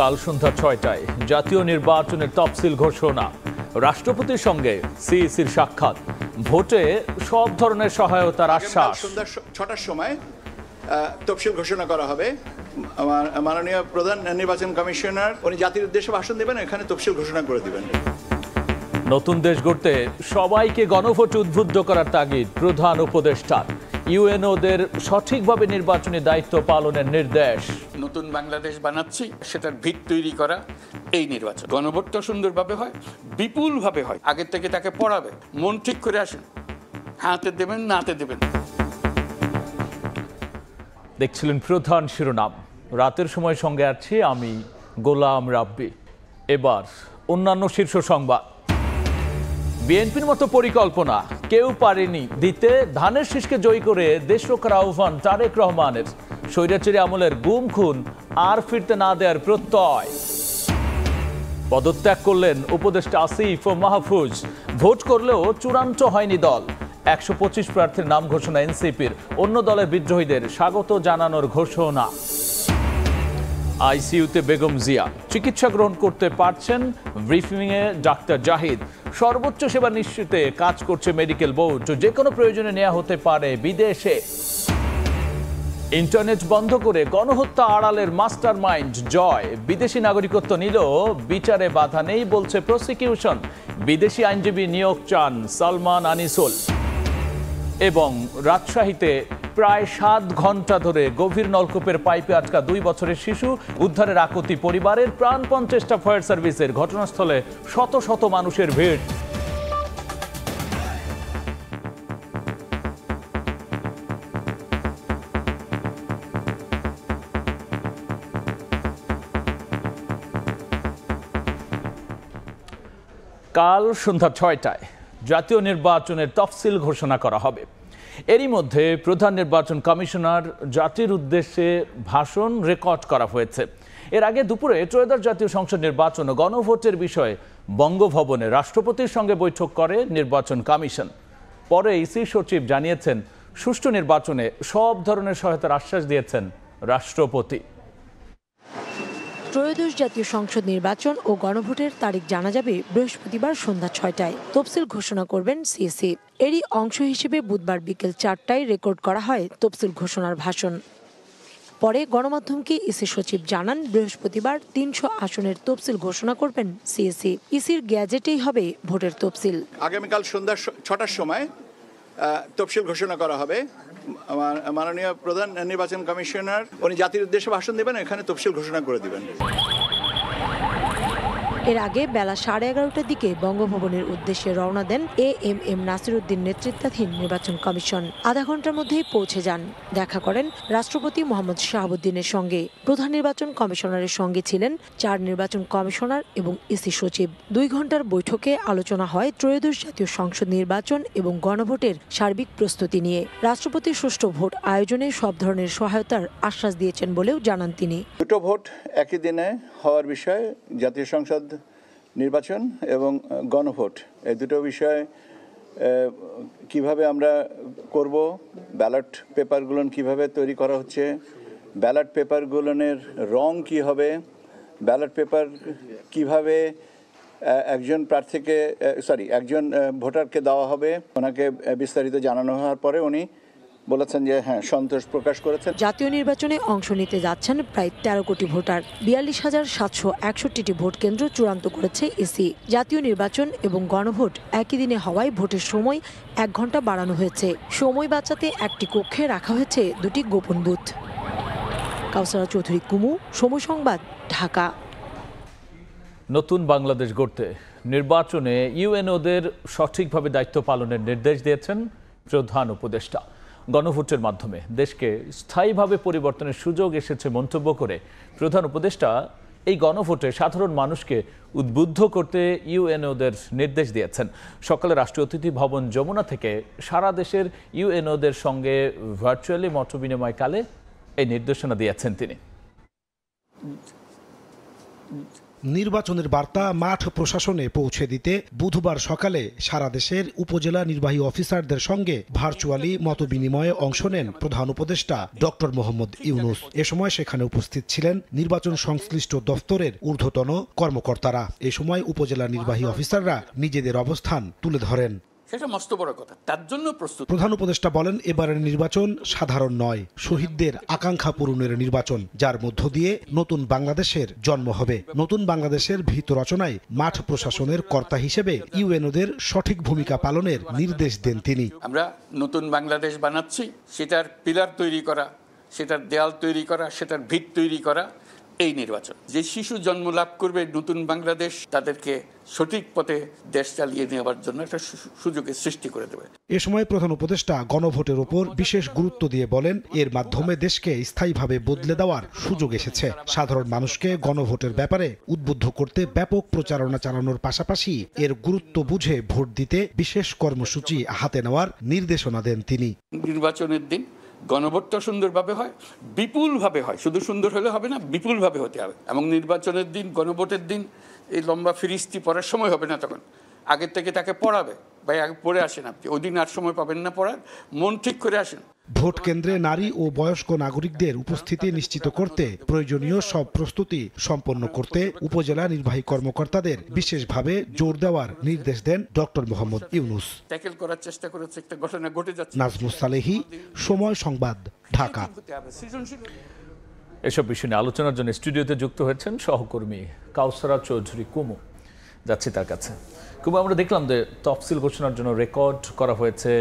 কাল সন্ধ্যা ৬টায় জাতীয় নির্বাচনের তফসিল ঘোষণা, রাষ্ট্রপতির সঙ্গে সিইসির সাক্ষাৎ, ভোটে সব ধরনের সহায়তার আশ্বাস। সন্ধ্যা ৬টার সময় তফসিল ঘোষণা করা হবে। মাননীয় প্রধান নির্বাচন কমিশনার উনি জাতির উদ্দেশ্যে ভাষণ দেবেন, এখানে তফসিল ঘোষণা করে দিবেন। নতুন দেশ গড়তে সবাইকে গণভোটে উদ্বুদ্ধ করার তাগিদ প্রধান উপদেষ্টার। ইউএনওদের সঠিকভাবে নির্বাচনী দায়িত্ব পালনের নির্দেশ। নতুন বাংলাদেশ বানাচ্ছি, সেটার ভিত তৈরি করা এই নির্বাচন। গণভোটটা সুন্দরভাবে হয়, বিপুলভাবে হয়, আগের থেকে তাকে পড়াবে, মন ঠিক করে আসেন, হাতে দেবেন নাতে দেবেন। দেখছিলেন প্রধান শিরোনাম, রাতের সময় সঙ্গে আছি আমি গোলাম রাব্বি। এবার অন্যান্য শীর্ষ সংবাদ। বিএনপির মতো পরিকল্পনা কেউ পারেনি দিতে, ধানের শীষকে জয়ী করে দেশ রক্ষার আহ্বান তারেক রহমানের। স্বৈরাচারী আমলের গুম খুন আর ফিরতে না দেওয়ার প্রত্যয়। পদত্যাগ করলেন উপদেষ্টা আসিফ ও মাহফুজ। ভোট করলেও চূড়ান্ত হয়নি দল। ১২৫ প্রার্থীর নাম ঘোষণা এনসিপির। অন্য দলের বিদ্রোহীদের স্বাগত জানানোর ঘোষণা। আইসিইউতে বেগম জিয়া চিকিৎসা গ্রহণ করতে পারছেন, ব্রিফিংয়ে ডাক্তার জাহিদ। সর্বোচ্চ সেবা নিশ্চিতে কাজ করছে মেডিকেল বোর্ড, যে কোনো প্রয়োজনে নেওয়া হতে পারে বিদেশে। ইন্টারনেট বন্ধ করে গণহত্যা আড়ালের মাস্টার মাইন্ড জয়। বিদেশি নাগরিকত্ব নিলেও বিচারে বাধা নেই বলছে প্রসিকিউশন। বিদেশি আইনজীবী নিয়োগ চান সালমান আনিসুল। এবং রাজশাহীতে প্রায় ৭ ঘন্টা ধরে গভীর নলকূপের পাইপে আটকা ২ বছরের শিশু উদ্ধারের আকুতি পরিবারের। প্রাণপণ চেষ্টা ফায়ার সার্ভিসের। ঘটনাস্থলে শত শত মানুষের ভিড়। কাল সন্ধ্যা ৬টায় জাতীয় নির্বাচনের তফসিল ঘোষণা করা হবে। এরই মধ্যে প্রধান নির্বাচন কমিশনার জাতির উদ্দেশ্যে ভাষণ রেকর্ড করা হয়েছে। এর আগে দুপুরে ত্রয়োদশ জাতীয় সংসদ নির্বাচন ও গণভোটের বিষয়ে বঙ্গভবনে রাষ্ট্রপতির সঙ্গে বৈঠক করে নির্বাচন কমিশন। পরে ইসি সচিব জানিয়েছেন, সুষ্ঠু নির্বাচনে সব ধরনের সহায়তার আশ্বাস দিয়েছেন রাষ্ট্রপতি। ত্রয়োদশ জাতীয় সংসদ নির্বাচন ও গণভোটের তারিখ জানা যাবে বৃহস্পতিবার সন্ধ্যা ৬টায়। তফসিল ঘোষণা করবেন সিইসি। এরই অংশ হিসেবে বুধবার বিকেল ৪টায় রেকর্ড করা হয় তফসিল ঘোষণার ভাষণ। পরে গণমাধ্যমকে ইসি সচিব জানান, বৃহস্পতিবার ৩০০ আসনের তফসিল ঘোষণা করবেন সিইসি। ইসির গ্যাজেটেই হবে ভোটের তফসিল। আগামীকাল সন্ধ্যা ৬টার সময় তফসিল ঘোষণা করা হবে। মাননীয় প্রধান নির্বাচন কমিশনার উনি জাতির উদ্দেশ্যে ভাষণ দেবেন, এখানে তফসিল ঘোষণা করে দিবেন। এর আগে বেলা 11:30টার দিকে বঙ্গভবনের উদ্দেশ্যে রওনা দেন এএমএম নাসির উদ্দিন নেতৃত্বাধীন নির্বাচন কমিশন। আধা ঘন্টার মধ্যেই পৌঁছে যান। দেখা করেন রাষ্ট্রপতি মোহাম্মদ শাহাবুদ্দিনের সঙ্গে। প্রধান নির্বাচন কমিশনারের সঙ্গে ছিলেন ৪ নির্বাচন কমিশনার এবং ইসি সচিব। ২ ঘন্টার বৈঠকে আলোচনা হয় ত্রয়োদশ জাতীয় সংসদ নির্বাচন এবং গণভোটের সার্বিক প্রস্তুতি নিয়ে। রাষ্ট্রপতি সুষ্ঠু ভোট আয়োজনে সব ধরনের সহায়তার আশ্বাস দিয়েছেন বলেও জানান তিনি। দুটো ভোট একই দিনে হওয়ার বিষয়ে, জাতীয় সংসদ নির্বাচন এবং গণভোট, এই দুটো বিষয় কিভাবে আমরা করব, ব্যালট পেপারগুলো কিভাবে তৈরি করা হচ্ছে, ব্যালট পেপারগুলোর রং কি হবে, ব্যালট পেপার কিভাবে একজন ভোটারকে দেওয়া হবে, ওনাকে বিস্তারিত জানানো হওয়ার পরে উনি বলেছেন যে হ্যাঁ, সন্তোষ প্রকাশ করেছেন। জাতীয় নির্বাচনে অংশ নিতে যাচ্ছেন প্রায় ১৩ কোটি ভোটার। ৪২,৭৬১টি ভোট কেন্দ্র চূড়ান্ত করেছে ইসি। জাতীয় নির্বাচন এবং গণভোট একই দিনে হওয়ায় ভোটের সময় ১ ঘন্টা বাড়ানো হয়েছে। সময় বাঁচাতে একটি কক্ষে রাখা হয়েছে ২টি গোপন বুথ। কাউসারা চৌধুরী কুমু, সময় সংবাদ, ঢাকা। নতুন বাংলাদেশ গড়তে নির্বাচনে ইউএনওদের সঠিকভাবে দায়িত্ব পালনের নির্দেশ দিয়েছেন প্রধান উপদেষ্টা। গণভোটের মাধ্যমে দেশকে স্থায়ীভাবে পরিবর্তনের সুযোগ এসেছে মন্তব্য করে প্রধান উপদেষ্টা এই গণভোটে সাধারণ মানুষকে উদ্বুদ্ধ করতে ইউএনওদের নির্দেশ দিয়েছেন। সকালে রাষ্ট্রীয় অতিথি ভবন যমুনা থেকে সারা দেশের ইউএনওদের সঙ্গে ভার্চুয়ালি মতবিনিময়কালে এই নির্দেশনা দিয়েছেন তিনি। নির্বাচনের বার্তা মাঠ প্রশাসনে পৌঁছে দিতে বুধবার সকালে সারা দেশের উপজেলা নির্বাহী অফিসারদের সঙ্গে ভার্চুয়ালি মতবিনিময়ে অংশ নেন প্রধান উপদেষ্টা ডক্টর মোহাম্মদ ইউনূস। এ সময় সেখানে উপস্থিত ছিলেন নির্বাচন সংশ্লিষ্ট দফতরের ঊর্ধ্বতন কর্মকর্তারা। এ সময় উপজেলা নির্বাহী অফিসাররা নিজেদের অবস্থান তুলে ধরেন। সেটা মস্ত বড় কথা, তার জন্য প্রস্তুত। প্রধান উপদেষ্টা বলেন, এবারের নির্বাচন সাধারণ নয়, শহীদদের আকাঙ্ক্ষা পূরণের নির্বাচন, যার মধ্য দিয়ে নতুন বাংলাদেশের জন্ম হবে। নতুন বাংলাদেশের ভিত রচনায় মাঠ প্রশাসনের কর্তা হিসেবে ইউএনওদের সঠিক ভূমিকা পালনের নির্দেশ দেন তিনি। আমরা নতুন বাংলাদেশ বানাচ্ছি, সেটার পিলার তৈরি করা, সেটার দেয়াল তৈরি করা, সেটার ভিত তৈরি করা এই নির্বাচন। যে শিশু জন্ম লাভ করবে নতুন বাংলাদেশ, তাদেরকে সঠিক পথে দেশ চালিয়ে নেওয়ার জন্য একটা সুযোগের সৃষ্টি করে দেবে। এ সময় প্রধান উপদেষ্টা গণভোটের উপর বিশেষ গুরুত্ব দিয়ে বলেন, এর মাধ্যমে দেশকে স্থায়ীভাবে বদলে দেওয়ার সুযোগ এসেছে। সাধারণ মানুষকে গণভোটের ব্যাপারে উদ্বুদ্ধ করতে ব্যাপক প্রচারণা চালানোর পাশাপাশি এর গুরুত্ব বুঝে ভোট দিতে বিশেষ কর্মসূচি হাতে নেওয়ার নির্দেশনা দেন তিনি। নির্বাচনের দিন গণভোটটা সুন্দরভাবে হয়, বিপুলভাবে হয়। শুধু সুন্দর হলে হবে না, বিপুলভাবে হতে হবে। এবং নির্বাচনের দিন, গণভোটের দিন এই লম্বা ফিরিস্তি পড়ার সময় হবে না, তখন আগের থেকে তাকে পড়াবে। ভাই আগে পড়ে আসেন, আপনি ওই দিন আর সময় পাবেন না পড়ার, মন ঠিক করে আসেন। ভোট কেন্দ্রে নারী ও বয়স্ক নাগরিকদের উপস্থিতি নিশ্চিত করতে প্রয়োজনীয় সব প্রস্তুতি সম্পন্ন করতে উপজেলা নির্বাহী কর্মকর্তাদের বিশেষভাবে জোর দেওয়ার নির্দেশ দেন ডক্টর মোহাম্মদ ইউনূস। ট্যাকেল করার চেষ্টা করেছে, একটা ঘটনা ঘটে যাচ্ছে। নাজমুস সালেহী, সময় সংবাদ, ঢাকা। এসব বিষয় নিয়ে আলোচনার জন্য স্টুডিওতে যুক্ত হয়েছেন সহকর্মী কাউসারা চৌধুরী কুমু। যাচ্ছি তার কাছে। কুমু, আমরা দেখলাম যে তফসিল ঘোষণার জন্য রেকর্ড করা হয়েছে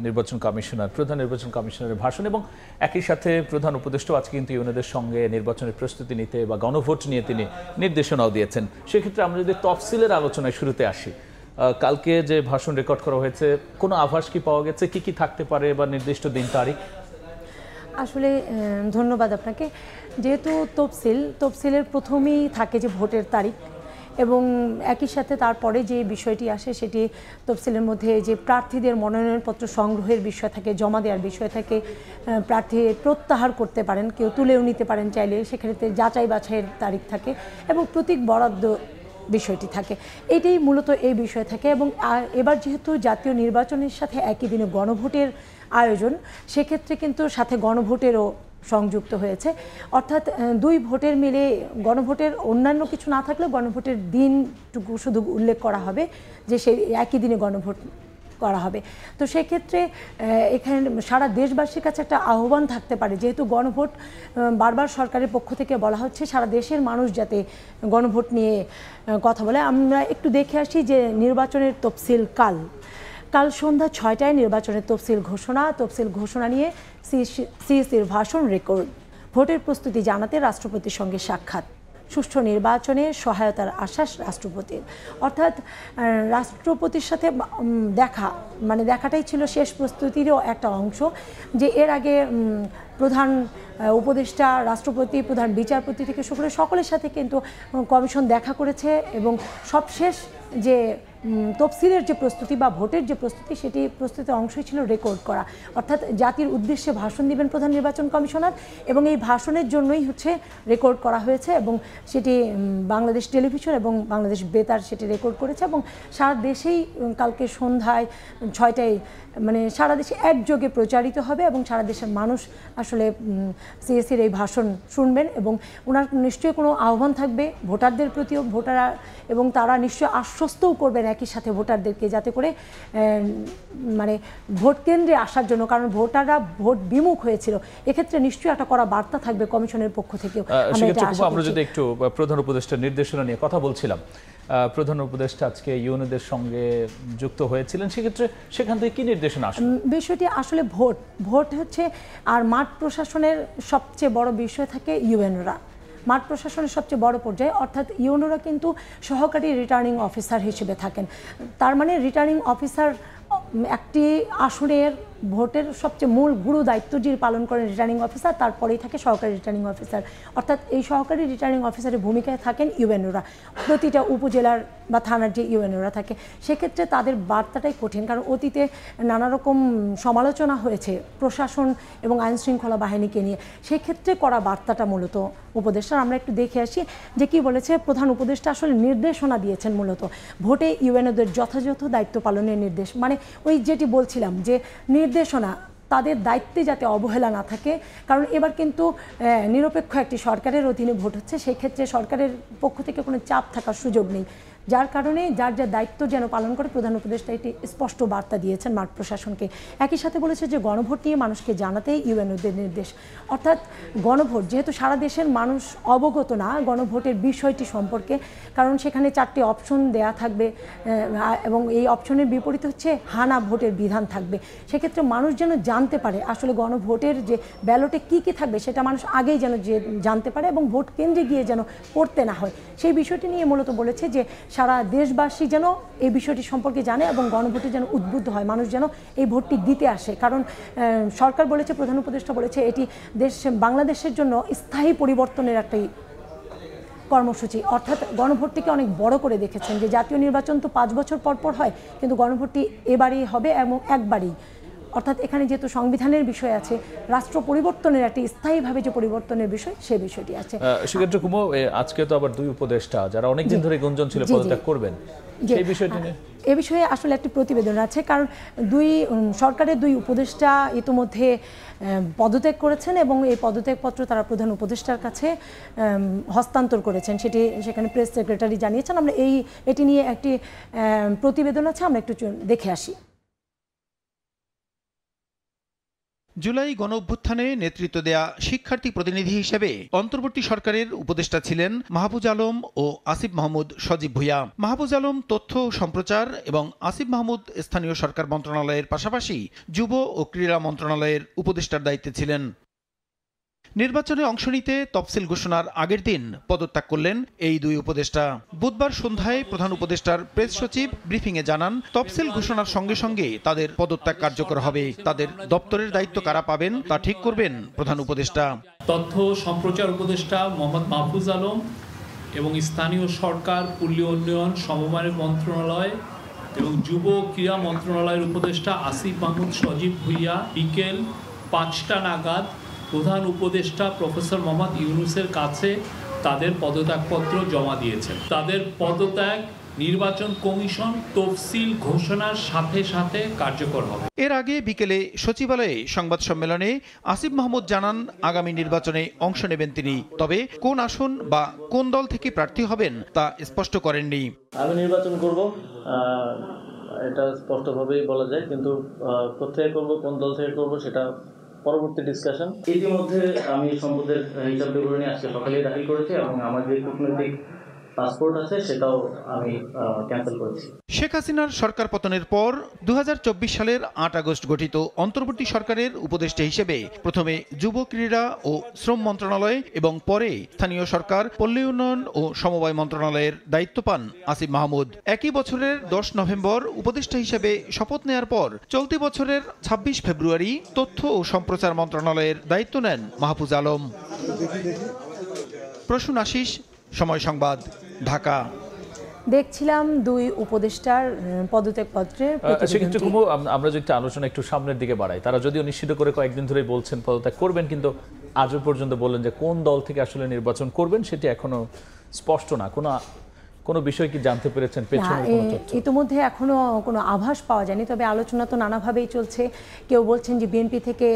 নির্বাচন কমিশনার, প্রধান নির্বাচন কমিশনারের ভাষণ, এবং একই সাথে প্রধান উপদেষ্টাও আজকে কিন্তু ইউএনওদের সঙ্গে নির্বাচনের প্রস্তুতি নিতে বা গণভোট নিয়ে তিনি নির্দেশনাও দিয়েছেন। সেক্ষেত্রে আমরা যদি তফসিলের আলোচনায় শুরুতে আসি, কালকে যে ভাষণ রেকর্ড করা হয়েছে, কোনো আভাস কি পাওয়া গেছে কি কি থাকতে পারে বা নির্দিষ্ট দিন তারিখ? আসলে ধন্যবাদ আপনাকে। যেহেতু তফসিলের প্রথমেই থাকে যে ভোটের তারিখ, এবং একই সাথে তারপরে যে বিষয়টি আসে সেটি তফসিলের মধ্যে যে প্রার্থীদের মনোনয়নপত্র সংগ্রহের বিষয় থাকে, জমা দেওয়ার বিষয় থাকে, প্রার্থী প্রত্যাহার করতে পারেন, কেউ তুলেও নিতে পারেন চাইলে, সেক্ষেত্রে যাচাই বাছাইয়ের তারিখ থাকে এবং প্রতীক বরাদ্দ বিষয়টি থাকে। এটাই মূলত এই বিষয় থাকে। এবং এবার যেহেতু জাতীয় নির্বাচনের সাথে একই দিনে গণভোটের আয়োজন, সেক্ষেত্রে কিন্তু সাথে গণভোটেরও সংযুক্ত হয়েছে। অর্থাৎ দুই ভোটের মিলে গণভোটের অন্যান্য কিছু না থাকলেও গণভোটের দিনটুকু শুধু উল্লেখ করা হবে যে সেই একই দিনে গণভোট করা হবে। তো সেক্ষেত্রে এখানে সারা দেশবাসীর কাছে একটা আহ্বান থাকতে পারে, যেহেতু গণভোট বারবার সরকারের পক্ষ থেকে বলা হচ্ছে সারা দেশের মানুষ যাতে গণভোট নিয়ে কথা বলে। আমরা একটু দেখে আসি যে নির্বাচনের তফসিল কাল সন্ধ্যা 6টায় নির্বাচনের তফসিল ঘোষণা নিয়ে সিইসির ভাষণ রেকর্ড, ভোটের প্রস্তুতি জানাতে রাষ্ট্রপতির সঙ্গে সাক্ষাৎ, সুষ্ঠু নির্বাচনে সহায়তার আশ্বাস রাষ্ট্রপতির। অর্থাৎ রাষ্ট্রপতির সাথে দেখাটাই ছিল শেষ প্রস্তুতিরও একটা অংশ। যে এর আগে প্রধান উপদেষ্টা, রাষ্ট্রপতি, প্রধান বিচারপতি থেকে শুরু করে সকলের সাথে কিন্তু কমিশন দেখা করেছে, এবং সবশেষ যে তফসিলের যে প্রস্তুতি বা ভোটের যে প্রস্তুতি, সেটি প্রস্তুতির অংশই ছিল রেকর্ড করা। অর্থাৎ জাতির উদ্দেশ্যে ভাষণ দিবেন প্রধান নির্বাচন কমিশনার, এবং এই ভাষণের জন্যই রেকর্ড করা হয়েছে, এবং সেটি বাংলাদেশ টেলিভিশন এবং বাংলাদেশ বেতার সেটি রেকর্ড করেছে। এবং সারা দেশেই কালকে সন্ধ্যায় 6টায় সারা দেশে একযোগে প্রচারিত হবে, এবং সারা দেশের মানুষ আসলে সিএসির এই ভাষণ শুনবেন, এবং ওনার নিশ্চয়ই কোনো আহ্বান থাকবে ভোটারদের প্রতিও, এবং তারা নিশ্চয়ই আশ্বস্তও করবেন একই সাথে ভোটারদেরকে, যাতে করে ভোট কেন্দ্রে আসার জন্য, কারণ ভোটাররা ভোট বিমুখ হয়েছিল, এক্ষেত্রে নিশ্চয়ই একটা করা বার্তা থাকবে কমিশনের পক্ষ থেকেও। আমরা যদি একটু প্রধান উপদেষ্টার নির্দেশনা নিয়ে কথা বলছিলাম, প্রধান উপদেষ্টা আজকে ইউএনওদের সঙ্গে যুক্ত হয়েছিলেন, সেক্ষেত্রে সেখান থেকে কি নির্দেশনা আসে? বিষয়টি আসলে ভোট হচ্ছে, আর মাঠ প্রশাসনের সবচেয়ে বড় বিষয় থাকে ইউএনওরা। মাঠ প্রশাসনের সবচেয়ে বড় পর্যায়ে, অর্থাৎ ইউএনওরা কিন্তু সহকারী রিটার্নিং অফিসার হিসেবে থাকেন। তার মানে রিটার্নিং অফিসার একটি আসনের ভোটের সবচেয়ে মূল গুরু দায়িত্ব যিনি পালন করেন রিটার্নিং অফিসার, তারপরেই থাকে সহকারী রিটার্নিং অফিসার। অর্থাৎ এই সহকারী রিটার্নিং অফিসারের ভূমিকায় থাকেন ইউএনওরা, প্রতিটা উপজেলার বা থানার যে ইউএনওরা থাকে। সেক্ষেত্রে তাদের বার্তাটাই কঠিন, কারণ অতীতে নানা রকম সমালোচনা হয়েছে প্রশাসন এবং আইন শৃঙ্খলা বাহিনীকে নিয়ে। সেক্ষেত্রে করা বার্তাটা মূলত উপদেষ্টার। আমরা একটু দেখে আসি যে কি বলেছে প্রধান উপদেষ্টা। আসলে নির্দেশনা দিয়েছেন মূলত ভোটে ইউএনওদের যথাযথ দায়িত্ব পালনের নির্দেশ, মানে ওই যেটি বলছিলাম যে নির্দেশনা, তাদের দায়িত্বে যাতে অবহেলা না থাকে। কারণ এবার কিন্তু নিরপেক্ষ একটি সরকারের অধীনে ভোট হচ্ছে, সেই ক্ষেত্রে সরকারের পক্ষ থেকে কোনো চাপ থাকার সুযোগ নেই, যার কারণে যার যার দায়িত্ব যেন পালন করে প্রধান উপদেষ্টা একটি স্পষ্ট বার্তা দিয়েছেন মাঠ প্রশাসনকে। একই সাথে বলেছে যে গণভোট নিয়ে মানুষকে জানাতেই ইউএনওদের নির্দেশ। অর্থাৎ গণভোট যেহেতু সারা দেশের মানুষ অবগত না গণভোটের বিষয়টি সম্পর্কে, কারণ সেখানে 4টি অপশন দেয়া থাকবে এবং এই অপশনের বিপরীতে হচ্ছে হানা ভোটের বিধান থাকবে। সেক্ষেত্রে মানুষ যেন জানতে পারে আসলে গণভোটের যে ব্যালটে কী কী থাকবে সেটা মানুষ আগেই যেন জানতে পারে এবং ভোট কেন্দ্রে গিয়ে যেন পড়তে না হয়, সেই বিষয়টি নিয়ে মূলত বলেছে যে সারা দেশবাসী যেন এই বিষয়টি সম্পর্কে জানে এবং গণভোটে যেন উদ্বুদ্ধ হয়, মানুষ যেন এই ভোটটি দিতে আসে। কারণ সরকার বলেছে, প্রধান উপদেষ্টা বলেছে এটি বাংলাদেশের জন্য স্থায়ী পরিবর্তনের একটি কর্মসূচি। অর্থাৎ গণভোটটিকে অনেক বড় করে দেখেছেন যে জাতীয় নির্বাচন তো 5 বছর পর পর হয়, কিন্তু গণভোটটি এবারই হবে এবং একবারই। অর্থাৎ এখানে যেহেতু সংবিধানের বিষয় আছে, রাষ্ট্র পরিবর্তনের একটি স্থায়ীভাবে যে পরিবর্তনের বিষয়, সে বিষয়টি আছে। সেক্ষেত্রে কুমো আজকে তো আবার 2 উপদেষ্টা যারা অনেকদিন ধরে গুঞ্জন ছিল পদত্যাগ করবেন, সেই বিষয়টি নিয়ে এ বিষয়ে আসলে একটি প্রতিবেদন আছে, কারণ সরকারের 2 উপদেষ্টা ইতিমধ্যে পদত্যাগ করেছেন এবং এই পদত্যাগপত্র তারা প্রধান উপদেষ্টার কাছে হস্তান্তর করেছেন, সেখানে প্রেস সেক্রেটারি জানিয়েছেন। আমরা এটি নিয়ে একটি প্রতিবেদন আছে, আমরা একটু দেখে আসি। জুলাই গণঅভ্যুত্থানে নেতৃত্ব দেয়া শিক্ষার্থী প্রতিনিধি হিসেবে অন্তর্বর্তী সরকারের উপদেষ্টা ছিলেন মাহফুজ আলম ও আসিফ মাহমুদ সজীব ভুঁইয়া। মাহফুজ আলম তথ্য ও সম্প্রচার এবং আসিফ মাহমুদ স্থানীয় সরকার মন্ত্রণালয়ের পাশাপাশি যুব ও ক্রীড়া মন্ত্রণালয়ের উপদেষ্টার দায়িত্বে ছিলেন। নির্বাচনে অংশ নিতে তফসিল ঘোষণার আগের দিন পদত্যাগ করলেন এই 2 উপদেষ্টা। বুধবার সন্ধ্যায় প্রধান উপদেষ্টার প্রেস সচিব ব্রিফিংয়ে জানান, তফসিল ঘোষণার সঙ্গে সঙ্গে তাদের পদত্যাগ কার্যকর হবে। তাদের দপ্তরের দায়িত্ব কারা পাবেন তা ঠিক করবেন প্রধান উপদেষ্টা। তথ্য সম্প্রচার উপদেষ্টা মোহাম্মদ মাহফুজ আলম এবং স্থানীয় সরকার, পল্লী উন্নয়ন, সমবায় মন্ত্রণালয় এবং যুব ক্রীড়া মন্ত্রণালয়ের উপদেষ্টা আসিফ মাহমুদ সজীব ভুঁইয়া বিকেল 5টা নাগাদ প্রধান উপদেষ্টা প্রফেসর মোহাম্মদ ইউনূসের কাছে তাদের পদত্যাগপত্র জমা দিয়েছেন। তাদের পদত্যাগ নির্বাচন কমিশন তফসিল ঘোষণার সাথে সাথে কার্যকর হবে। এর আগে বিকেলে সচিবালয়ে সংবাদ সম্মেলনে আসিফ মাহমুদ জানান, আগামী নির্বাচনে অংশ নেবেন তিনি, তবে কোন আসন বা কোন দল থেকে প্রার্থী হবেন তা স্পষ্ট করেননি। আমি নির্বাচন করব, এটা স্পষ্টভাবেই বলা যায়, কিন্তু কোথায় করব, কোন দল থেকে করব সেটা পরবর্তী ডিসকাশন। ইতিমধ্যে আমি সম্পদের হিসাব বিবরণী আজকে সকালেই দাখিল করেছি এবং আমার যে কূটনৈতিক পাসপোর্ট আছে সেটাও আমি ক্যান্সেল করেছি। শেখ হাসিনার সরকার পতনের পর 2024 সালের 8 আগস্ট গঠিত অন্তর্বর্তী সরকারের উপদেষ্টা হিসেবে প্রথমে যুব ক্রীড়া ও শ্রম মন্ত্রণালয় এবং পরে স্থানীয় সরকার, পল্লী উন্নয়ন ও সমবায় মন্ত্রণালয়ের দায়িত্ব পান আসিফ মাহমুদ। একই বছরের 10 নভেম্বর উপদেষ্টা হিসেবে শপথ নেয়ার পর চলতি বছরের 26 ফেব্রুয়ারি তথ্য ও সম্প্রচার মন্ত্রণালয়ের দায়িত্ব নেন মাহফুজ আলম। প্রসূন আশিস, সময় সংবাদ, ঢাকা। দেখছিলাম 2 উপদেষ্টার পদত্যাগপত্রের সেক্ষেত্রে আমরা যদি আলোচনা একটু সামনের দিকে বাড়াই, তারা যদিও নিশ্চিত করে কয়েকদিন ধরে বলছেন পদত্যাগ করবেন, কিন্তু আজও পর্যন্ত বললেন যে কোন দল থেকে আসলে নির্বাচন করবেন সেটি এখনো স্পষ্ট না। কোনো বিষয় কি জানতে পেরেছেন পেছনে? ইতিমধ্যে এখনো কোনো আভাস পাওয়া যায়নি, তবে আলোচনা তো নানাভাবেই চলছে। কেউ বলছেন যে বিএনপি থেকে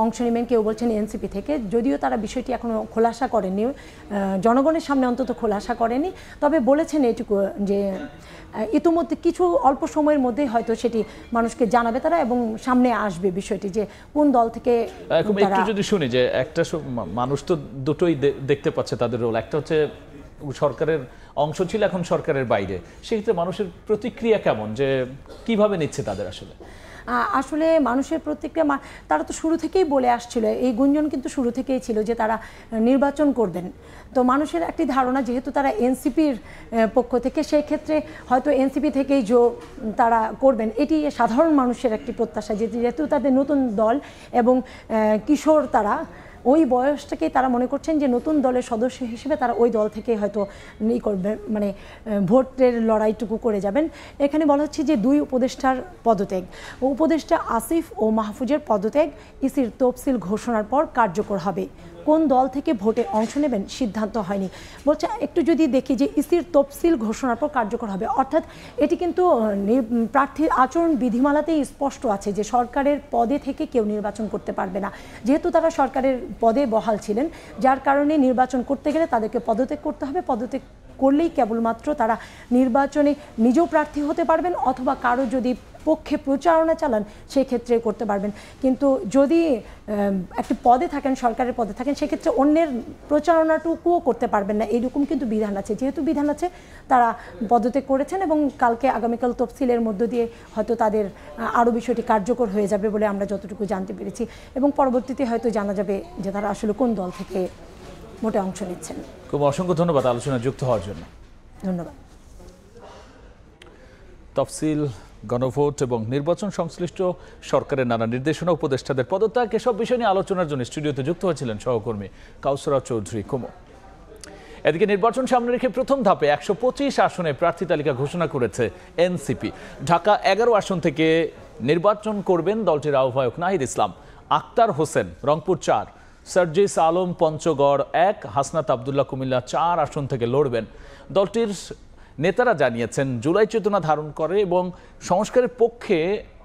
অংশ নেবেন, কেউ বলছেন এনসিপি থেকে, যদিও তারা বিষয়টি এখনো খোলাসা করেনি, জনগণের সামনে অন্তত খোলাসা করেনি। তবে বলেছেন এটুকু যে ইতিমধ্যে কিছু অল্প সময়ের মধ্যেই হয়তো সেটি মানুষকে জানাবে তারা এবং সামনে আসবে বিষয়টি যে কোন দল থেকে। একটু যদি শুনি যে একটা মানুষ তো দুটোই দেখতে পাচ্ছে তাদের রোল, একটা হচ্ছে সরকারের অংশ ছিল, এখন সরকারের বাইরে, সেক্ষেত্রে মানুষের প্রতিক্রিয়া কেমন, যে কিভাবে নিচ্ছে তাদের আসলে? আসলে মানুষের প্রত্যেকটা তারা তো শুরু থেকেই বলে আসছিল, এই গুঞ্জন কিন্তু শুরু থেকেই ছিল যে তারা নির্বাচন করবেন। তো মানুষের একটি ধারণা যেহেতু তারা এনসিপির পক্ষ থেকে, সেই ক্ষেত্রে হয়তো এনসিপি থেকেই তারা করবেন, এটি সাধারণ মানুষের একটি প্রত্যাশা, যেহেতু তাদের নতুন দল এবং কিশোর তারা ওই বয়সটাকেই তারা মনে করছেন যে নতুন দলের সদস্য হিসেবে তারা ওই দল থেকে হয়তো করবে, মানে ভোটের লড়াইটুকু করে যাবেন। এখানে বলা হচ্ছে যে 2 উপদেষ্টার পদত্যাগ, উপদেষ্টা আসিফ ও মাহফুজের পদত্যাগ ইসির তফসিল ঘোষণার পর কার্যকর হবে। কোন দল থেকে ভোটে অংশ নেবেন সিদ্ধান্ত হয়নি। বলছে একটু যদি দেখি যে ইসির তফসিল ঘোষণার পর কার্যকর হবে, অর্থাৎ এটি কিন্তু প্রার্থীর আচরণ বিধিমালাতেই স্পষ্ট আছে যে সরকারের পদে থেকে কেউ নির্বাচন করতে পারবে না। যেহেতু তারা সরকারের পদে বহাল ছিলেন, যার কারণে নির্বাচন করতে গেলে তাদেরকে পদত্যাগ করতে হবে। পদত্যাগ করলেই কেবলমাত্র তারা নির্বাচনে নিজেও প্রার্থী হতে পারবেন, অথবা কারো যদি পক্ষে প্রচারণা চালান সেই ক্ষেত্রে করতে পারবেন। কিন্তু যদি একটি পদে থাকেন, সরকারের পদে থাকেন, সেক্ষেত্রে অন্যের প্রচারণাটুকুও করতে পারবেন না, এইরকম কিন্তু বিধান আছে। যেহেতু বিধান আছে তারা পদত্যাগ করেছেন এবং আগামীকাল তফসিলের মধ্য দিয়ে হয়তো তাদের আরও বিষয়টি কার্যকর হয়ে যাবে বলে আমরা যতটুকু জানতে পেরেছি, এবং পরবর্তীতে হয়তো জানা যাবে যে তারা আসলে কোন দল থেকে ভোটে অংশ নিচ্ছেন। খুব অসংখ্য ধন্যবাদ আলোচনায় যুক্ত হওয়ার জন্য। ধন্যবাদ। তফসিল, গণভোট এবং নির্বাচন সংশ্লিষ্ট সরকারের নানা নির্দেশনা, উপদেষ্টাদের পদত্যাগ, এসব বিষয় নিয়ে আলোচনার জন্য স্টুডিওতে যুক্ত হয়েছিলেন সহকর্মী কাউসারা চৌধুরী কুমু। এদিকে নির্বাচন সামনে রেখে প্রথম ধাপে 125 আসনে প্রার্থী তালিকা ঘোষণা করেছে এনসিপি। ঢাকা 11 আসন থেকে নির্বাচন করবেন দলটির আহ্বায়ক নাহিদ ইসলাম। আক্তার হোসেন রংপুর 4, সার্জিস আলম পঞ্চগড় 1, হাসনাত আবদুল্লাহ কুমিল্লা 4 আসন থেকে লড়বেন। দলটির নেতারা জানিয়েছেন জুলাই চেতনা ধারণ করে এবং সংস্কারের পক্ষে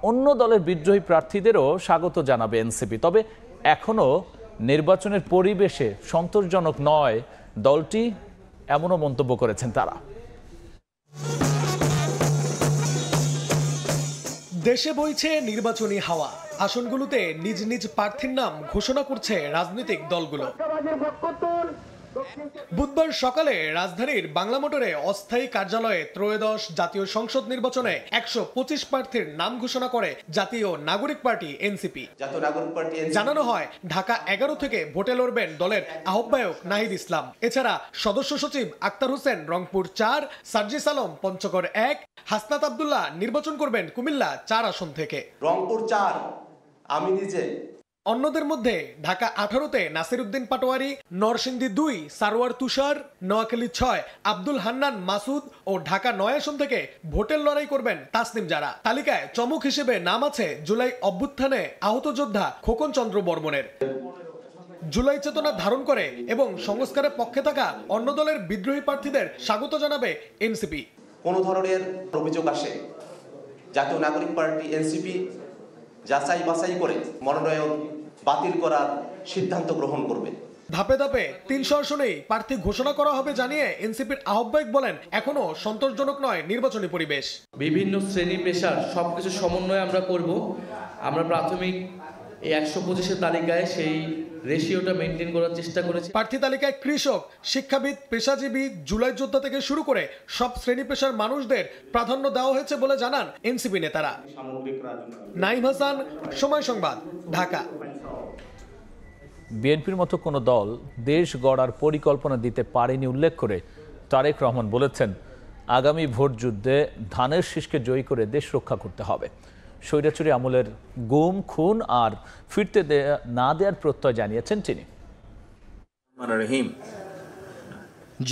অন্য দলের বিদ্রোহী প্রার্থীদেরও স্বাগত জানাবে এনসিপি। তবে এখনও নির্বাচনের পরিবেশে সন্তোষজনক নয় দলটি, এমনও মন্তব্য করেছেন তারা। দেশে বইছে নির্বাচনী হাওয়া, আসনগুলোতে নিজ নিজ প্রার্থীর নাম ঘোষণা করছে রাজনৈতিক দলগুলো। বুধবার সকালে রাজধানীর বাংলা মোটরে অস্থায়ী কার্যালয়ে ত্রয়োদশ জাতীয় সংসদ নির্বাচনে 125 প্রার্থীর নাম ঘোষণা করে জাতীয় নাগরিক পার্টি এনসিপি। জানানো হয় ঢাকা 11 থেকে ভোটে লড়বেন দলের আহ্বায়ক নাহিদ ইসলাম। এছাড়া সদস্য সচিব আক্তার হোসেন রংপুর 4, সার্জিস আলম পঞ্চগড় 1, হাসনাত আবদুল্লাহ নির্বাচন করবেন কুমিল্লা 4 আসন থেকে। রংপুর 4 আমি নিজে। অন্যদের মধ্যে ঢাকা 18-তে নাসির উদ্দিন পাটোয়ারি, নরসিংদী 2 সারোয়ার তুষার, নোয়াখালী 6 আব্দুল হান্নান মাসুদ ও ঢাকা 9 আসন থেকে ভোটের লড়াই করবেন তাসনিম জারা। তালিকায় চমক হিসেবে নাম আছে জুলাই অভ্যুত্থানে আহত যোদ্ধা খোকন চন্দ্র বর্মনের। জুলাই চেতনা ধারণ করে এবং সংস্কারের পক্ষে থাকা অন্য দলের বিদ্রোহী প্রার্থীদের স্বাগত জানাবে এনসিপি। কোন ধরনের অভিযোগ আসে জাতীয় নাগরিক পার্টি এনসিপি যাচাই বাছাই করে মনোনয়ন বাতিল করার সিদ্ধান্ত গ্রহণ করবে। ধাপে ধাপে 300 আসনেই প্রার্থী ঘোষণা করা হবে জানিয়ে এনসিপির আহ্বায়ক বলেন এখনো সন্তোষজনক নয় নির্বাচনী পরিবেশ। বিভিন্ন শ্রেণী পেশার সবকিছু সমন্বয় আমরা করব। আমরা প্রাথমিক এই 125 তালিকায় সেই রেশিওটা মেনটেন করার চেষ্টা করেছি। প্রার্থী তালিকায় কৃষক, শিক্ষাবিদ, পেশাজীবী, জুলাই যোদ্ধা থেকে শুরু করে সব শ্রেণী পেশার মানুষদের প্রাধান্য দেওয়া হয়েছে বলে জানান এনসিপি নেতারা। নাইম হাসান, সময় সংবাদ, ঢাকা। বিএনপির মতো কোনো দল দেশ গড়ার পরিকল্পনা দিতে পারেনি উল্লেখ করে তারেক রহমান বলেছেন, আগামী ভোট যুদ্ধে ধানের শীষকে জয়ী করে দেশ রক্ষা করতে হবে। স্বৈরাচারী আমলের গুম, খুন আর ফিরতে না দেওয়ার প্রত্যয় জানিয়েছেন তিনি।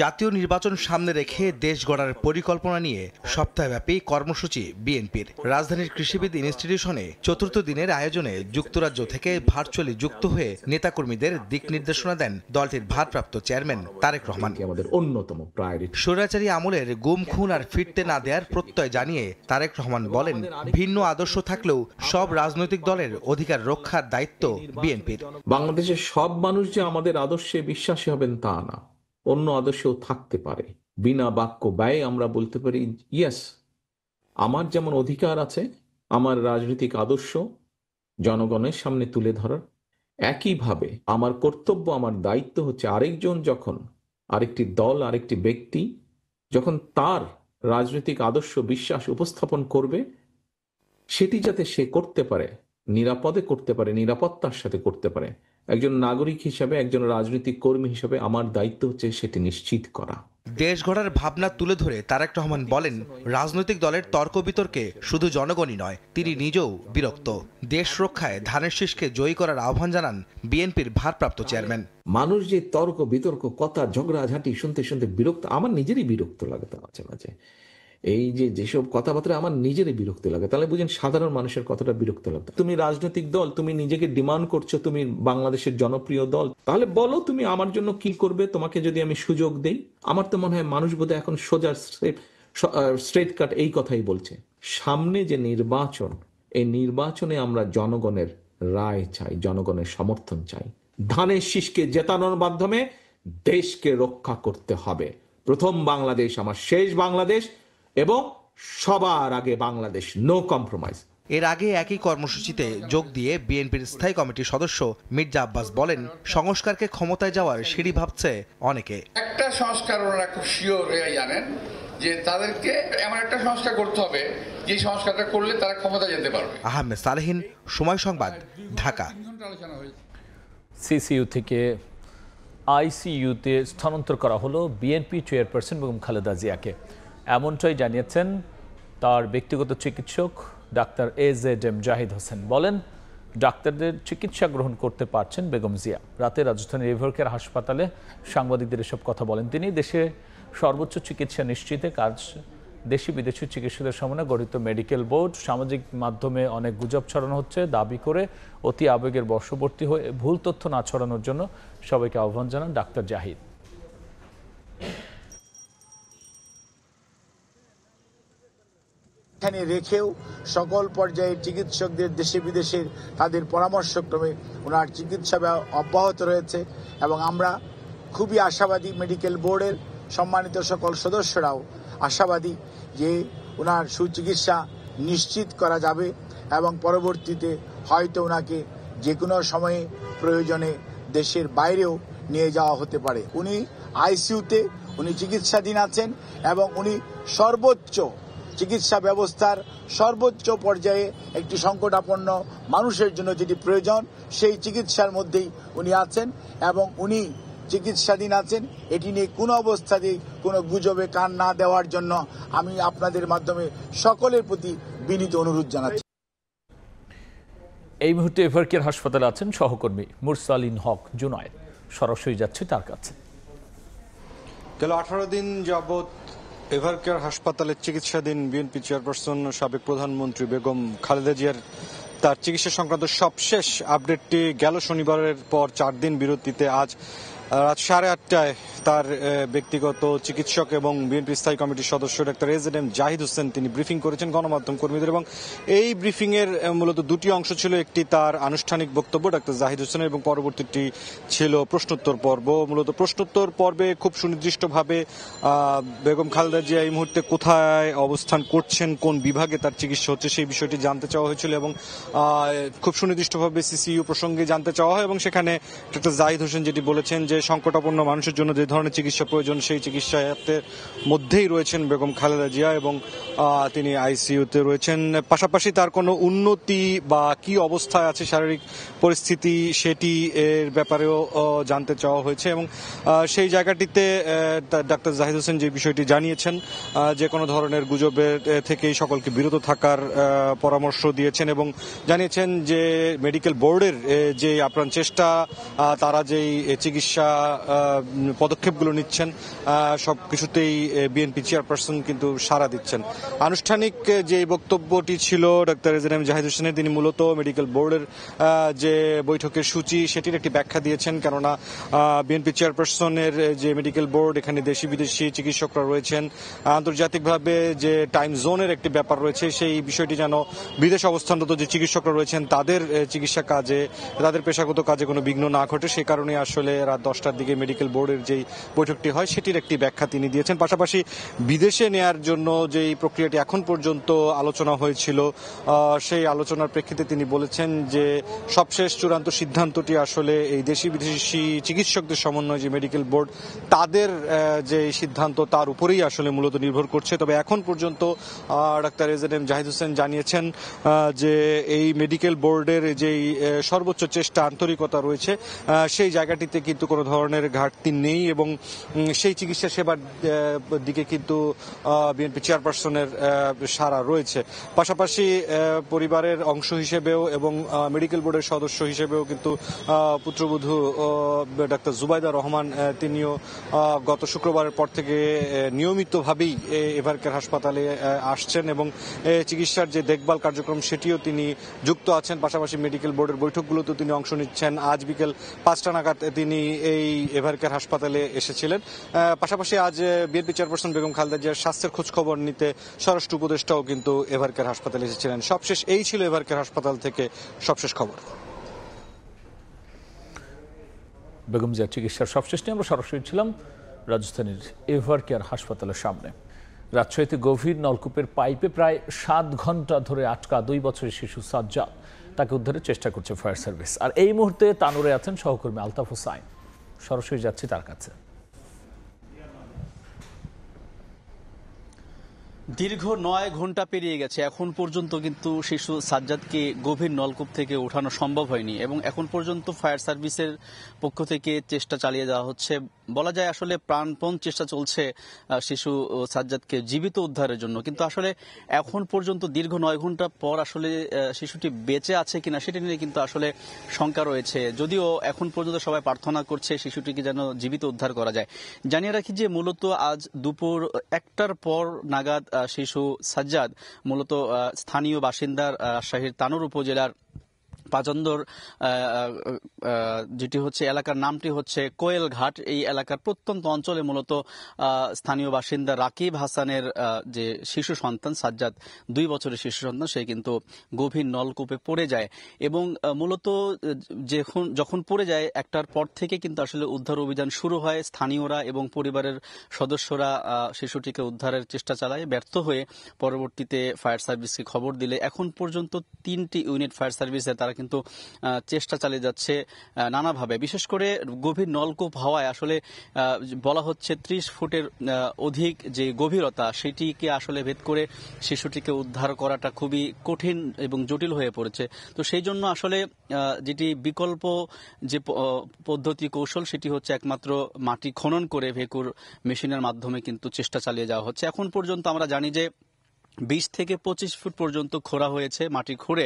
জাতীয় নির্বাচন সামনে রেখে দেশ গড়ার পরিকল্পনা নিয়ে সপ্তাহব্যাপী কর্মসূচি বিএনপির। রাজধানীর কৃষিবিদ ইনস্টিটিউশনে 4র্থ দিনের আয়োজনে যুক্তরাজ্য থেকে ভার্চুয়ালি যুক্ত হয়ে নেতাকর্মীদের দিক নির্দেশনা দেন দলটির ভারপ্রাপ্ত চেয়ারম্যান তারেক রহমান। আমাদের অন্যতম প্রায়োরিটি স্বৈরাচারী আমলের গুম, খুন আর ফিরতে না দেওয়ার প্রত্যয় জানিয়ে তারেক রহমান বলেন, ভিন্ন আদর্শ থাকলেও সব রাজনৈতিক দলের অধিকার রক্ষার দায়িত্ব বিএনপির। বাংলাদেশের সব মানুষ যে আমাদের আদর্শে বিশ্বাসী হবেন তা না, অন্য আদর্শেও থাকতে পারে। বিনা বাক্য ব্যয়ে আমরা বলতে পারি, ইয়েস, আমার যেমন অধিকার আছে আমার রাজনৈতিক আদর্শ জনগণের সামনে তুলে ধরার, একইভাবে আমার কর্তব্য, আমার দায়িত্ব হচ্ছে আরেকজন যখন, আরেকটি দল, আরেকটি ব্যক্তি যখন তার রাজনৈতিক আদর্শ বিশ্বাস উপস্থাপন করবে, সেটি যাতে সে করতে পারে, নিরাপদে করতে পারে, নিরাপত্তার সাথে করতে পারে, একজন নাগরিক হিসাবে, একজন রাজনৈতিক কর্মী হিসাবে আমার দায়িত্ব হচ্ছে সেটি নিশ্চিত করা। দেশ গড়ার ভাবনা তুলে ধরে তারেক রহমান বলেন, রাজনৈতিক দলের তর্ক বিতর্কে শুধু জনগণই নয়, তিনি নিজেও বিরক্ত। দেশ রক্ষায় ধানের শীষকে জয়ী করার আহ্বান জানান বিএনপির ভারপ্রাপ্ত চেয়ারম্যান। মানুষ যে তর্ক বিতর্ক, কথা, ঝগড়াঝাঁটি শুনতে শুনতে বিরক্ত, আমার নিজেরই বিরক্ত লাগে মাঝে মাঝে। এই যেসব কথাবার্তা আমার নিজেরই বিরক্ত লাগে, তাহলে বুঝেন সাধারণ মানুষের কতটা বিরক্ত লাগে। তুমি রাজনৈতিক দল, তুমি নিজেকে ডিমান্ড করছো তুমি বাংলাদেশের জনপ্রিয় দল, তাহলে বলো তুমি আমার জন্য কি করবে, তোমাকে যদি আমি সুযোগ দেই। আমার তো মনে হয় মানুষ বোধহয় এখন সোজা স্ট্রেট কাট এই কথাই বলছে। সামনে যে নির্বাচন, এই নির্বাচনে আমরা জনগণের রায় চাই, জনগণের সমর্থন চাই। ধানের শীষকে জেতানোর মাধ্যমে দেশকে রক্ষা করতে হবে। প্রথম বাংলাদেশ আমার শেষ বাংলাদেশ, এবং সবার আগে বাংলাদেশ, নো কম্প্রোমাইজ। এর আগে একই কর্মসূচিতে যোগ দিয়ে বিএনপির স্থায়ী কমিটির সদস্য মির্জা আব্বাস বলেন, সংস্কারকে ক্ষমতায় যাওয়ার সিঁড়ি ভাবছে অনেকে। একটা সংস্কার ওনারা খুব শিওর হয়ে জানেন যে তাদেরকে এমন একটা সংস্কার করতে হবে যে সংস্কারটা করলে তারা ক্ষমতা যেতে পারবে। আহমেদ সালেহিন, সময় সংবাদ, ঢাকা। সিসিইউ থেকে আইসিইউতে স্থানান্তর করা হলো বিএনপি চেয়ারপারসন বেগম খালেদা জিয়াকে। এমনটাই জানিয়েছেন তার ব্যক্তিগত চিকিৎসক ডাক্তার AZM জাহিদ হোসেন। বলেন, ডাক্তারদের চিকিৎসা গ্রহণ করতে পারছেন বেগম জিয়া। রাতে রাজধানীর এভারকেয়ার হাসপাতালে সাংবাদিকদের এসব কথা বলেন তিনি। দেশে সর্বোচ্চ চিকিৎসা নিশ্চিতে কাজ দেশি বিদেশি চিকিৎসকদের সমন্বয়ে গঠিত মেডিকেল বোর্ড। সামাজিক মাধ্যমে অনেক গুজব ছড়ানো হচ্ছে দাবি করে অতি আবেগের বশবর্তী হয়ে ভুল তথ্য না ছড়ানোর জন্য সবাইকে আহ্বান জানান ডাক্তার জাহিদ। এখানে রেখেও সকল পর্যায়ের চিকিৎসকদের দেশে বিদেশের তাদের পরামর্শক্রমে ওনার চিকিৎসা অব্যাহত রয়েছে এবং আমরা খুবই আশাবাদী, মেডিকেল বোর্ডের সম্মানিত সকল সদস্যরাও আশাবাদী যে ওনার সুচিকিৎসা নিশ্চিত করা যাবে এবং পরবর্তীতে হয়তো ওনাকে যে কোনো সময়ে প্রয়োজনে দেশের বাইরেও নিয়ে যাওয়া হতে পারে। উনি আইসিইউতে উনি চিকিৎসাধীন আছেন এবং উনি সর্বোচ্চ চিকিৎসা ব্যবস্থার সর্বোচ্চ পর্যায়ে একটি সংকটাপন্ন মানুষের জন্য যেটি প্রয়োজন সেই চিকিৎসার মধ্যেই উনি আছেন এবং উনি চিকিৎসাধীন আছেন। এটি নিয়ে কোনো অবস্থাতেই কোনো গুজবে কান না দেওয়ার জন্য আমি আপনাদের মাধ্যমে সকলের প্রতি বিনীত অনুরোধ জানাচ্ছি। এই মুহূর্তে এভারকেয়ার হাসপাতালে আছেন সহকর্মী মুরসালিন হক জুনায়েদ। সরাসরি যাচ্ছে তার কাছে। গেল 18 দিন যাবৎ এভারকেয়ার হাসপাতালে চিকিৎসাধীন বিএনপি চেয়ারপারসন সাবেক প্রধানমন্ত্রী বেগম খালেদা জিয়ার তার চিকিৎসা সংক্রান্ত সবশেষ আপডেটটি গেল শনিবারের পর 4 দিন বিরতিতে আজ রাত 8:30টায় তার ব্যক্তিগত চিকিৎসক এবং বিএনপি স্থায়ী কমিটির সদস্য ডাক্তার AZM জাহিদ হোসেন তিনি ব্রিফিং করেছেন গণমাধ্যম কর্মীদের এবং এই ব্রিফিং এর মূলত দুটি অংশ ছিল। একটি তার আনুষ্ঠানিক বক্তব্য ডাক্তার জাহিদ হোসেনের এবং পরবর্তীটি ছিল প্রশ্নোত্তর পর্ব। মূলত প্রশ্নোত্তর পর্বে খুব সুনির্দিষ্টভাবে বেগম খালেদা জিয়া এই মুহূর্তে কোথায় অবস্থান করছেন, কোন বিভাগে তার চিকিৎসা হচ্ছে সেই বিষয়টি জানতে চাওয়া হয়েছিল এবং খুব সুনির্দিষ্টভাবে সিসিইউ প্রসঙ্গে জানতে চাওয়া হয় এবং সেখানে ডাক্তার জাহিদ হোসেন যেটি বলেছেন যে সংকটাপন্ন মানুষের জন্য যে ধরনের চিকিৎসা প্রয়োজন সেই চিকিৎসার মধ্যেই রয়েছেন বেগম খালেদা জিয়া এবং তিনি আইসিইউতে রয়েছেন। পাশাপাশি তার কোনো উন্নতি বা কি অবস্থায় আছে শারীরিক পরিস্থিতি সেটি এর ব্যাপারেও জানতে চাওয়া হয়েছে এবং সেই জায়গাটিতে ডাক্তার জাহিদ হোসেন যে বিষয়টি জানিয়েছেন যে কোনো ধরনের গুজবের থেকেই সকলকে বিরত থাকার পরামর্শ দিয়েছেন এবং জানিয়েছেন যে মেডিকেল বোর্ডের যে আপ্রাণ চেষ্টা, তারা যেই চিকিৎসা পদক্ষেপগুলো নিচ্ছেন সবকিছুতেই বিএনপি চেয়ারপারসন কিন্তু সাড়া দিচ্ছেন। আনুষ্ঠানিক যে বক্তব্যটি ছিল ডাক্তার AZM জাহিদ হোসেনের, তিনি মূলত মেডিকেল বোর্ডের যে বৈঠকের সূচি সেটির একটি ব্যাখ্যা দিয়েছেন, কেননা বিএনপি চেয়ারপারসনের যে মেডিকেল বোর্ড এখানে দেশি বিদেশি চিকিৎসকরা রয়েছেন, আন্তর্জাতিকভাবে যে টাইম জোনের একটি ব্যাপার রয়েছে সেই বিষয়টি যেন বিদেশ অবস্থানরত যে চিকিৎসকরা রয়েছেন তাদের চিকিৎসা কাজে, তাদের পেশাগত কাজে কোনো বিঘ্ন না ঘটে, সে কারণে আসলে রাত 10টার দিকে মেডিকেল বোর্ডের যেই বৈঠকটি হয় সেটির একটি ব্যাখ্যা তিনি দিয়েছেন। পাশাপাশি বিদেশে নেয়ার জন্য যেই প্রক্রিয়াটি এখন পর্যন্ত আলোচনা হয়েছিল সেই আলোচনার প্রেক্ষিতে তিনি বলেছেন যে সবশেষ চূড়ান্ত সিদ্ধান্তটি আসলে এই দেশি বিদেশি চিকিৎসকদের সমন্বয় যে মেডিকেল বোর্ড তাদের যে সিদ্ধান্ত তার উপরেই আসলে মূলত নির্ভর করছে। তবে এখন পর্যন্ত ডাক্তার এজএনএম জাহিদ হোসেন জানিয়েছেন যে এই মেডিকেল বোর্ডের যেই সর্বোচ্চ চেষ্টা আন্তরিকতা রয়েছে সেই জায়গাটিতে কিন্তু কোনো ধরনের ঘাটতি নেই এবং সেই চিকিৎসা সেবার দিকে কিন্তু বিএনপি চেয়ারপারসনের সাড়া রয়েছে। পাশাপাশি পরিবারের অংশ হিসেবেও এবং মেডিকেল বোর্ডের সদস্য হিসেবেও কিন্তু পুত্রবধূ ডাক্তার জুবাইদা রহমান তিনিও গত শুক্রবারের পর থেকে নিয়মিতভাবেই এভারকেয়ার হাসপাতালে আসছেন এবং চিকিৎসার যে দেখভাল কার্যক্রম সেটিও তিনি যুক্ত আছেন। পাশাপাশি মেডিকেল বোর্ডের বৈঠকগুলোতেও তিনি অংশ নিচ্ছেন। আজ বিকেল 5টা নাগাদ তিনি এই এভারকেয়ার হাসপাতালে এসেছিলেন। পাশাপাশি আজ বিএনপি চেয়ারপারসন বেগম খালেদা জিয়ার স্বাস্থ্যের খোঁজ খবর নিতে স্বরাষ্ট্র উপদেষ্টাও কিন্তু এভারকেয়ার হাসপাতালে এসেছিলেন। সবশেষ এই ছিল এভারকেয়ার হাসপাতাল থেকে সবশেষ খবর। বেগম জিয়ার চিকিৎসার সবশেষ নিয়ে আমরা সরাসরি ছিলাম রাজধানীর এভারকেয়ার হাসপাতালের সামনে। রাজশাহীতে গভীর নলকূপের পাইপে প্রায় 7 ঘন্টা ধরে আটকা 2 বছরের শিশু সাজ্জাদ, তাকে উদ্ধারের চেষ্টা করছে ফায়ার সার্ভিস। আর এই মুহূর্তে তানুরে আছেন সহকর্মী আলতাফ হোসাইন, সরাসরি যাচ্ছি তার কাছে। দীর্ঘ 9 ঘন্টা পেরিয়ে গেছে, এখন পর্যন্ত কিন্তু শিশু সাজ্জাদকে গভীর নলকূপ থেকে ওঠানো সম্ভব হয়নি এবং এখন পর্যন্ত ফায়ার সার্ভিসের পক্ষ থেকে চেষ্টা চালিয়ে যাওয়া হচ্ছে। বলা যায় আসলে প্রাণপণ চেষ্টা চলছে শিশু সাজ্জাদকে জীবিত উদ্ধারের জন্য, কিন্তু আসলে এখন পর্যন্ত দীর্ঘ 9 ঘন্টা পর আসলে শিশুটি বেঁচে আছে কিনা সেটা নিয়ে কিন্তু আসলে শঙ্কা রয়েছে। যদিও এখন পর্যন্ত সবাই প্রার্থনা করছে শিশুটিকে যেন জীবিত উদ্ধার করা যায়। জানিয়ে রাখি যে মূলত আজ দুপুর 1টার পর নাগাদ শিশু সাজ্জাদ মূলত স্থানীয় বাসিন্দার রাজশাহীর তানোর উপজেলার পাজন্দর যেটি হচ্ছে এলাকার নামটি হচ্ছে কোয়েল ঘাট, এই এলাকার প্রত্যন্ত অঞ্চলে মূলত স্থানীয় বাসিন্দা রাকিব হাসানের যে শিশু সন্তান সাজ্জাদ 2 বছরের শিশু সন্তান, সে কিন্তু গভীর নলকূপে পড়ে যায় এবং মূলত যখন পড়ে যায় 1টার পর থেকে কিন্তু আসলে উদ্ধার অভিযান শুরু হয়। স্থানীয়রা এবং পরিবারের সদস্যরা শিশুটিকে উদ্ধারের চেষ্টা চালায়, ব্যর্থ হয়ে পরবর্তীতে ফায়ার সার্ভিসকে খবর দিলে এখন পর্যন্ত 3টি ইউনিট ফায়ার সার্ভিসে তারা কিন্তু চেষ্টা চালিয়ে যাচ্ছে নানাভাবে। বিশেষ করে গভীর নলকূপ হওয়ায় আসলে বলা হচ্ছে 30 ফুটের অধিক যে গভীরতা সেটিকে আসলে ভেদ করে শিশুটিকে উদ্ধার করাটা খুবই কঠিন এবং জটিল হয়ে পড়েছে। তো সেই জন্য আসলে যেটি বিকল্প যে পদ্ধতি কৌশল সেটি হচ্ছে একমাত্র মাটি খনন করে ভেকুর মেশিনের মাধ্যমে কিন্তু চেষ্টা চালিয়ে যাওয়া হচ্ছে। এখন পর্যন্ত আমরা জানি যে 20 থেকে 25 ফুট পর্যন্ত খোঁড়া হয়েছে, মাটি খুঁড়ে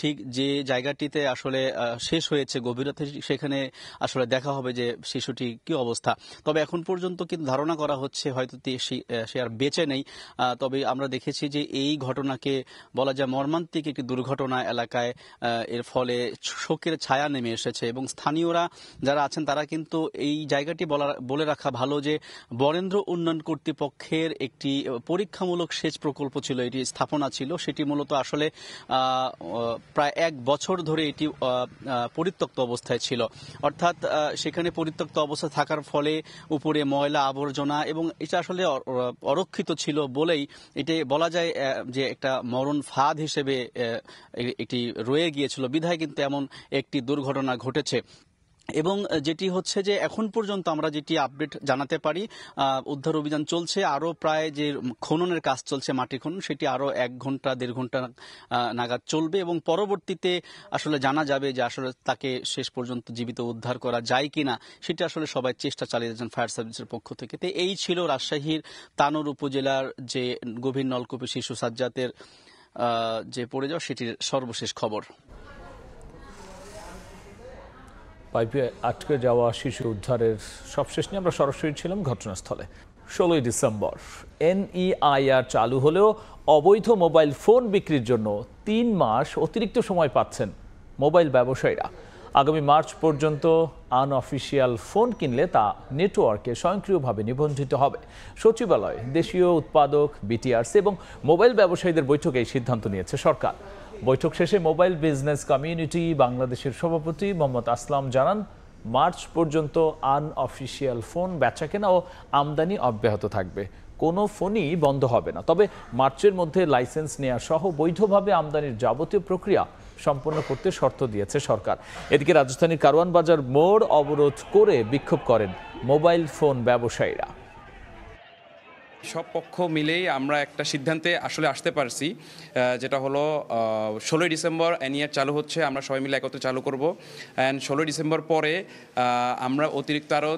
ঠিক যে জায়গাটিতে আসলে শেষ হয়েছে গভীরতা সেখানে আসলে দেখা হবে যে শিশুটি কি অবস্থা। তবে এখন পর্যন্ত কিন্তু ধারণা করা হচ্ছে হয়তো সে আর বেঁচে নেই। তবে আমরা দেখেছি যে এই ঘটনাকে বলা যায় মর্মান্তিক একটি দুর্ঘটনা এলাকায়, এর ফলে শোকের ছায়া নেমে এসেছে এবং স্থানীয়রা যারা আছেন তারা কিন্তু এই জায়গাটি বলে রাখা ভালো যে বরেন্দ্র উন্নয়ন কর্তৃপক্ষের একটি পরীক্ষামূলক সেচ প্রকল্প ছিল, এটি স্থাপনা ছিল, সেটি মূলত আসলে প্রায় 1 বছর ধরে এটি পরিত্যক্ত অবস্থায় ছিল। অর্থাৎ সেখানে পরিত্যক্ত অবস্থা থাকার ফলে উপরে ময়লা আবর্জনা এবং এটা আসলে অরক্ষিত ছিল বলেই এটি বলা যায় যে একটা মরণ ফাঁদ হিসেবে এটি রয়ে গিয়েছিল, বিধায় কিন্তু এমন একটি দুর্ঘটনা ঘটেছে। এবং যেটি হচ্ছে যে এখন পর্যন্ত আমরা যেটি আপডেট জানাতে পারি, উদ্ধার অভিযান চলছে, আরও প্রায় যে খননের কাজ চলছে মাটি খনন সেটি আরও 1 ঘন্টা 1.5 ঘন্টা নাগাদ চলবে এবং পরবর্তীতে আসলে জানা যাবে যে আসলে তাকে শেষ পর্যন্ত জীবিত উদ্ধার করা যায় কিনা, সেটি আসলে সবাই চেষ্টা চালিয়ে যাচ্ছেন ফায়ার সার্ভিসের পক্ষ থেকে। তো এই ছিল রাজশাহীর তানোর উপজেলার যে গভীর নলকূপে শিশু সাজ্জাদের যে পড়ে যাওয়া সেটির সর্বশেষ খবর। পাইপে আটকে যাওয়া শিশু উদ্ধারের সবশেষ নিয়ে আমরা সরাসরি ছিলাম ঘটনাস্থলে। 16 ডিসেম্বর NEIR চালু হলেও অবৈধ মোবাইল ফোন বিক্রির জন্য 3 মাস অতিরিক্ত সময় পাচ্ছেন মোবাইল ব্যবসায়ীরা। আগামী মার্চ পর্যন্ত আনঅফিসিয়াল ফোন কিনলে তা নেটওয়ার্কে স্বয়ংক্রিয়ভাবে নিবন্ধিত হবে। সচিবালয়, দেশীয় উৎপাদক, BTRC এবং মোবাইল ব্যবসায়ীদের বৈঠকে এই সিদ্ধান্ত নিয়েছে সরকার। বৈঠক শেষে মোবাইল বিজনেস কমিউনিটি বাংলাদেশের সভাপতি মোহাম্মদ আসলাম জানান, মার্চ পর্যন্ত আনঅফিসিয়াল ফোন বেচাকেনা ও আমদানি অব্যাহত থাকবে। কোনো ফোনই বন্ধ হবে না। তবে মার্চের মধ্যে লাইসেন্স নেওয়া সহ বৈধভাবে আমদানির যাবতীয় প্রক্রিয়া সম্পন্ন করতে শর্ত দিয়েছে সরকার। এদিকে রাজধানীর কারওয়ান বাজার মোড় অবরোধ করে বিক্ষোভ করেন মোবাইল ফোন ব্যবসায়ীরা। সব পক্ষ মিলেই আমরা একটা সিদ্ধান্তে আসলে আসতে পারছি, যেটা হলো 16 ডিসেম্বর এনইআর চালু হচ্ছে, আমরা সবাই মিলে একত্রে চালু করব। অ্যান্ড 16 ডিসেম্বর পরে আমরা অতিরিক্ত আরও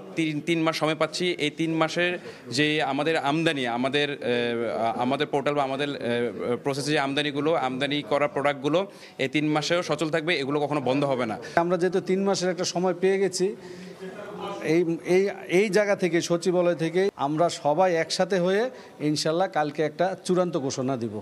3 মাস সময় পাচ্ছি। এই 3 মাসের যে আমাদের আমদানি, আমাদের পোর্টাল বা আমাদের প্রসেসে যে আমদানি করা প্রোডাক্টগুলো এই 3 মাসেও সচল থাকবে, এগুলো কখনো বন্ধ হবে না। আমরা যেহেতু 3 মাসের একটা সময় পেয়ে গেছি, এই জায়গা থেকে সচিবালয় থেকে আমরা সবাই একসাথে হয়ে ইনশাল্লাহ কালকে একটা চূড়ান্ত ঘোষণা দিব।